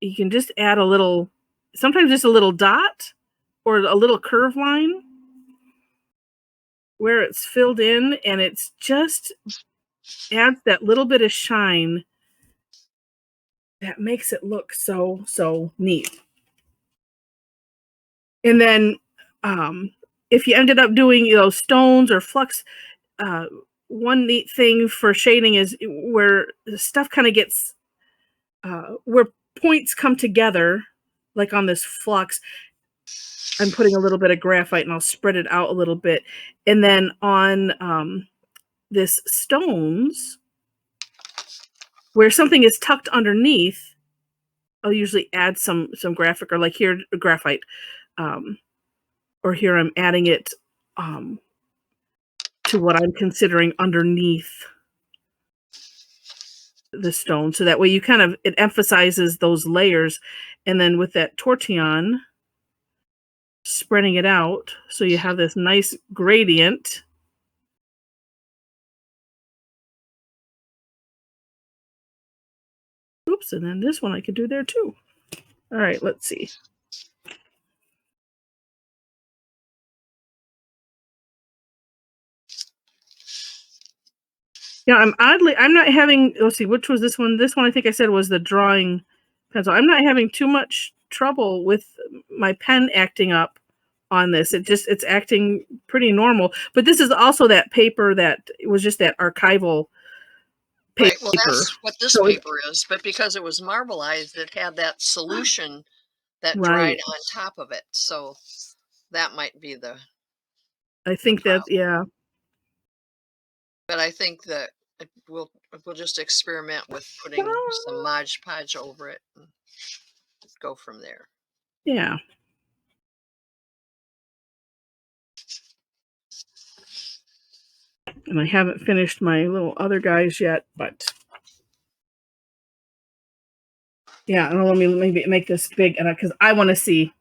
you can just add a little, sometimes just a little dot or a little curve line where it's filled in, and it's just adds that little bit of shine that makes it look so neat. And then if you ended up doing, you know, stones or flux, one neat thing for shading is where the stuff kind of gets, where points come together, like on this flux, I'm putting a little bit of graphite and I'll spread it out a little bit. And then on this stones, where something is tucked underneath, I'll usually add some graphic, or like here, graphite. Or here I'm adding it to what I'm considering underneath the stone. So that way you kind of, it emphasizes those layers. And then with that tortillon, spreading it out so you have this nice gradient. Oops, and then this one I could do there too. All right, let's see. Yeah, I'm not having, let's see, which was this one? This one I think I said was the drawing pencil. I'm not having too much trouble with my pen acting up on this. It's acting pretty normal. But this is also that paper that was just that archival paper. Right, well, that's what this paper is, but because it was marbleized, it had that solution that dried on top of it. So that might be the I think that, yeah. But I think that we'll just experiment with putting some Mod Podge over it and go from there. Yeah. And I haven't finished my little other guys yet, but yeah, and let me maybe make this big, and because I want to see.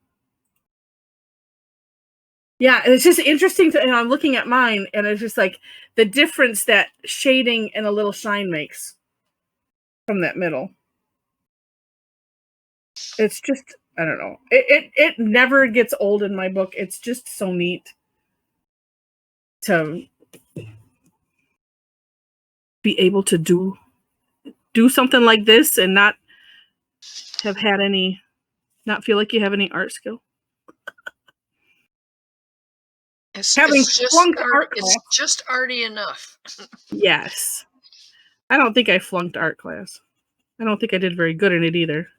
Yeah, it's just interesting to, and I'm looking at mine, and it's just like the difference that shading and a little shine makes from that middle. It's just, I don't know. It never gets old in my book. It's just so neat to be able to do something like this and not have had any, not feel like you have any art skill. It's just arty enough. Yes. I don't think I flunked art class. I don't think I did very good in it either.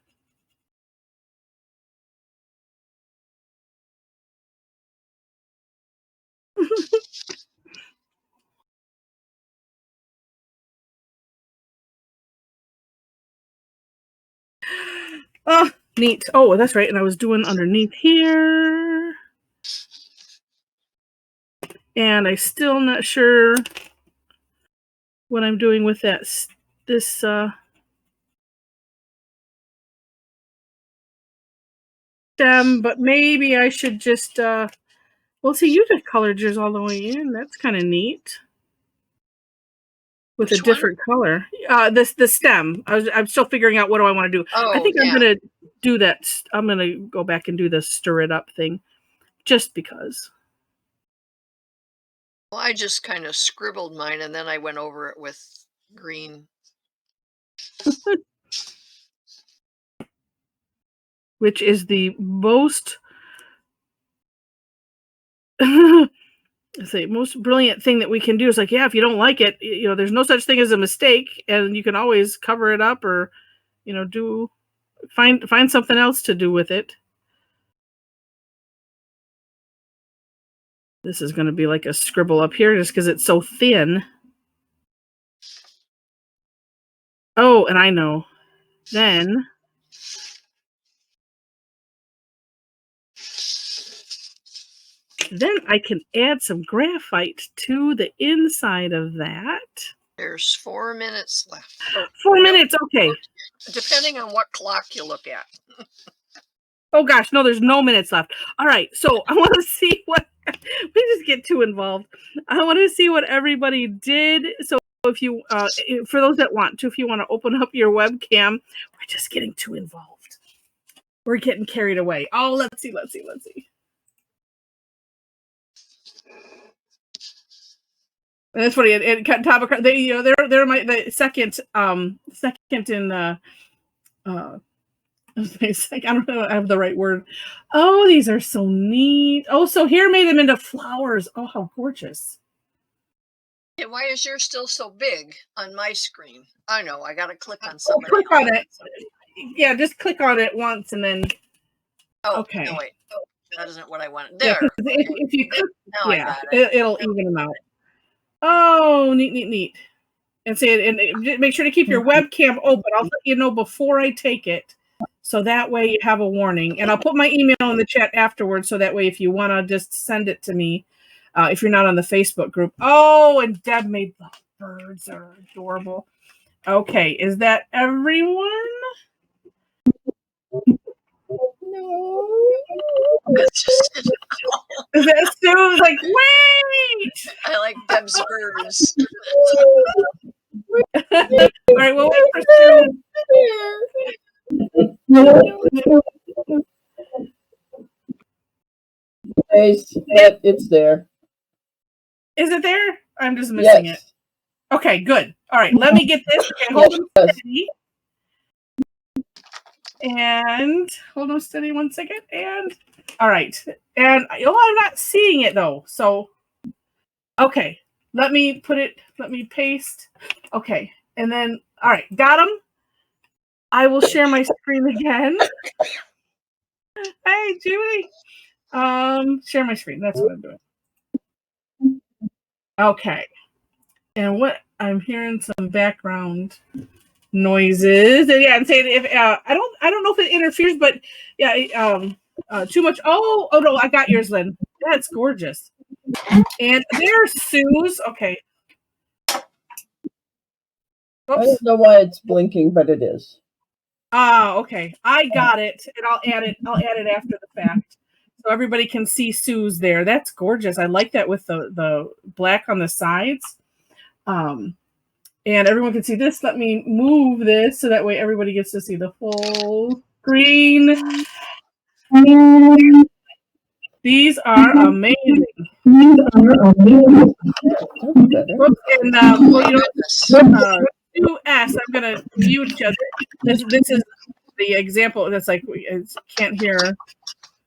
Oh, neat. Oh, that's right. And I was doing underneath here. And I'm still not sure what I'm doing with that. This stem, but maybe I should just well, see, you just colored yours all the way in. That's kind of neat. With a different color. The stem. I'm still figuring out what do I want to do. I think I'm gonna do that. I'm gonna go back and do the stir it up thing, just because. Well, I just kind of scribbled mine, and then I went over it with green. Which is the most most brilliant thing that we can do is like, yeah, if you don't like it, you know, there's no such thing as a mistake, and you can always cover it up or, you know, find something else to do with it. This is going to be like a scribble up here just because it's so thin. Oh, and I know. Then I can add some graphite to the inside of that. There's 4 minutes left. 4 minutes, okay. Depending on what clock you look at. Oh gosh, no, there's no minutes left. All right, so I want to see what, we just get too involved. I want to see what everybody did. So if you, for those that want to, if you want to open up your webcam, we're just getting too involved. We're getting carried away. Oh, let's see. And that's funny. And top of, they, you know, they're the second in It's like, I don't know if I have the right word. Oh, these are so neat. Oh, so here made them into flowers. Oh, how gorgeous. Yeah, why is yours still so big on my screen? I know, I gotta click on Oh, somebody click on it. else. Yeah, just click on it once and then, Oh, okay. no, wait. Oh, that isn't what I wanted. Yeah, There. if you click, Now I yeah, got it. it'll even them out. Oh, neat, neat, neat. And say, and make sure to keep your webcam open. I'll let you know before I take it, so that way you have a warning. And I'll put my email in the chat afterwards, so that way if you want to just send it to me, if you're not on the Facebook group. Oh, and Deb made the birds are adorable. Okay, is that everyone? No. It's just, Is that Sue? Like, wait! I like Deb's birds. All right, we'll wait for Sue. It's there. Is it there? I'm just missing it. Okay, good. All right, let me get this. Okay, hold on steady. And hold on steady 1 second. And all right. And I'm not seeing it though. So okay. Let me paste. Okay. And then all right, got them. I will share my screen again. Hey, Julie. Share my screen. That's what I'm doing. Okay. And what I'm hearing some background noises. And yeah, and saying if I don't know if it interferes, but yeah, too much. Oh no, I got yours, Lynn. That's gorgeous. And there's Sue's. Okay. Oops. I don't know why it's blinking, but it is. Ah, okay. I got it, and I'll add it after the fact, so everybody can see Sue's there. That's gorgeous. I like that with the black on the sides. And everyone can see this. Let me move this so that way everybody gets to see the full screen. These are amazing. Whoops, and well, you know, 2S. I'm gonna mute you. This is the example. That's like can't hear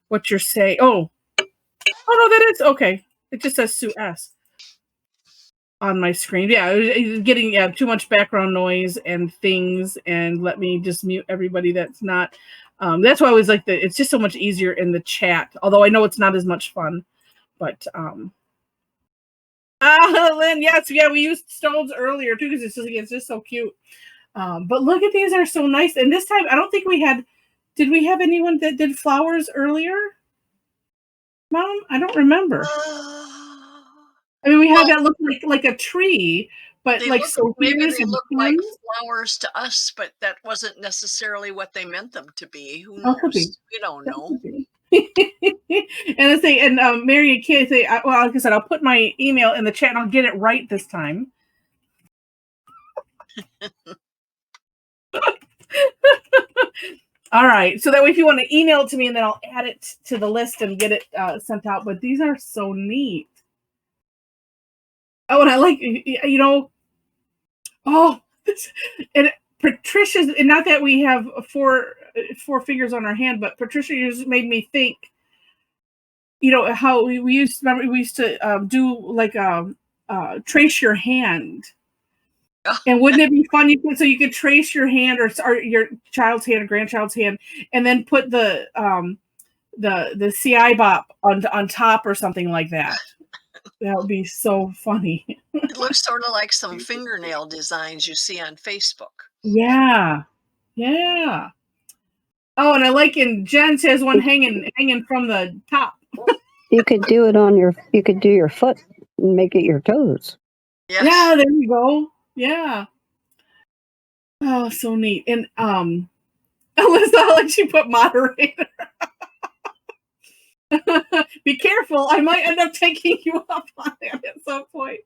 what you're saying. Oh no, that is okay. It just says Sue S on my screen. Yeah, it was getting too much background noise and things. And let me just mute everybody that's not. That's why I was like it's just so much easier in the chat. Although I know it's not as much fun, but Lynn, yes, yeah, we used stones earlier too because it's just so cute. But look at these, are so nice. And this time, I don't think we had. Did we have anyone that did flowers earlier, Mom? I don't remember. I mean, we had that look like a tree, but like maybe they look like flowers to us, but that wasn't necessarily what they meant them to be. Who knows? We don't know. And let's say, and Mary and Kay say, well, like I said, I'll put my email in the chat and I'll get it right this time. All right. So that way, if you want to email it to me, and then I'll add it to the list and get it sent out. But these are so neat. Oh, and I like, you know, and Patricia's, and not that we have four fingers on our hand, but Patricia just made me think, you know, how we used to do like trace your hand. And wouldn't it be fun? So you could trace your hand or your child's hand or grandchild's hand, and then put the SEEYEBOP on top or something like that. That would be so funny. It looks sort of like some fingernail designs you see on Facebook. Yeah, yeah. Oh, and I like Jen says one hanging from the top. You could do it on you could do your foot and make it your toes. Yes. Yeah, there you go. Yeah. Oh, so neat. And it's not like she put moderator. Be careful. I might end up taking you up on it at some point.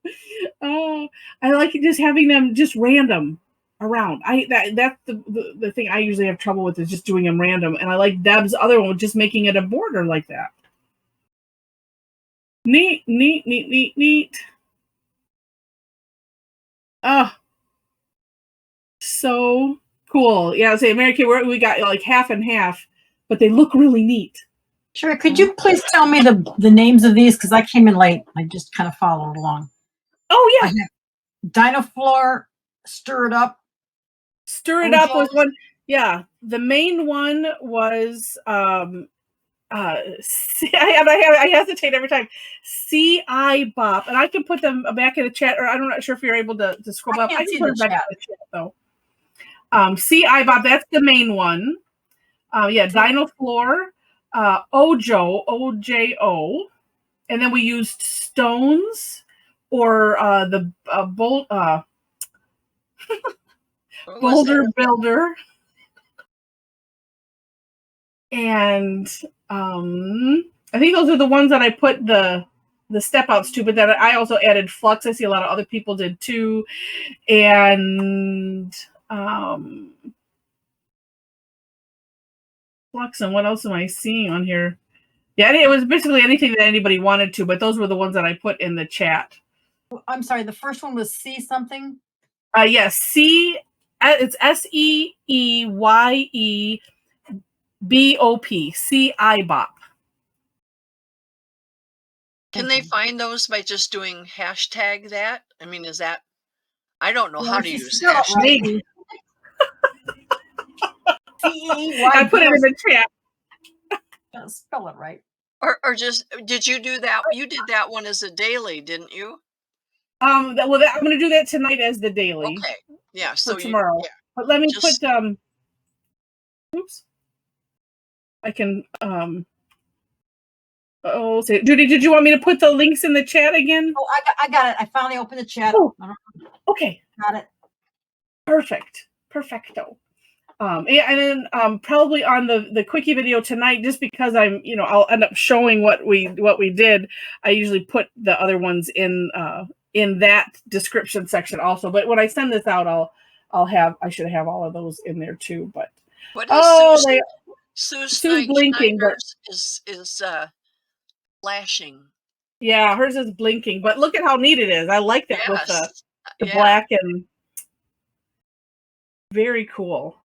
Oh, I like just having them just random around. That's the thing I usually have trouble with, is just doing them random. And I like Deb's other one, just making it a border like that. Neat, neat, neat, neat, neat. Oh, so Cool. Yeah, I say Mary Kay, we got like half and half, but they look really neat. Sure. Could you please tell me the names of these? Because I came in late. I just kind of followed along. Oh yeah. Dynafloor, Stir It Up. Stir It Up was one. Yeah. The main one was I hesitate every time. SEEYEBOP. And I can put them back in the chat, or I'm not sure if you're able to scroll up. I can put them back in the chat though. SEEYEBOP, that's the main one. Yeah, Dynafloor, Ojo, OJO, and then we used stones or the Boulder Builder, and I think those are the ones that I put the step outs to, but then I also added flux. I see a lot of other people did too, and flux, and what else am I seeing on here? Yeah, it was basically anything that anybody wanted to, but those were the ones that I put in the chat. I'm sorry, the first one was C something? Yes, it's SEEYEBOP, SEEYEBOP. Can they find those by just doing hashtag that? I mean, is that, I don't know how to use hashtag. Maybe. I put it in the chat. Spell it right. Or just, did you do that? You did that one as a daily, didn't you? I'm going to do that tonight as the daily. Okay. Yeah. So tomorrow. Yeah. But let me put oops. I can Judy, did you want me to put the links in the chat again? Oh, I got it. I finally opened the chat. Oh, okay. Got it. Perfect. Perfecto. Yeah, and then probably on the quickie video tonight, just because I'll end up showing what we did. I usually put the other ones in that description section also. But when I send this out, I should have all of those in there too. But what is Sue's blinking, but is flashing. Yeah, hers is blinking, but look at how neat it is. I like that with the black, and very cool.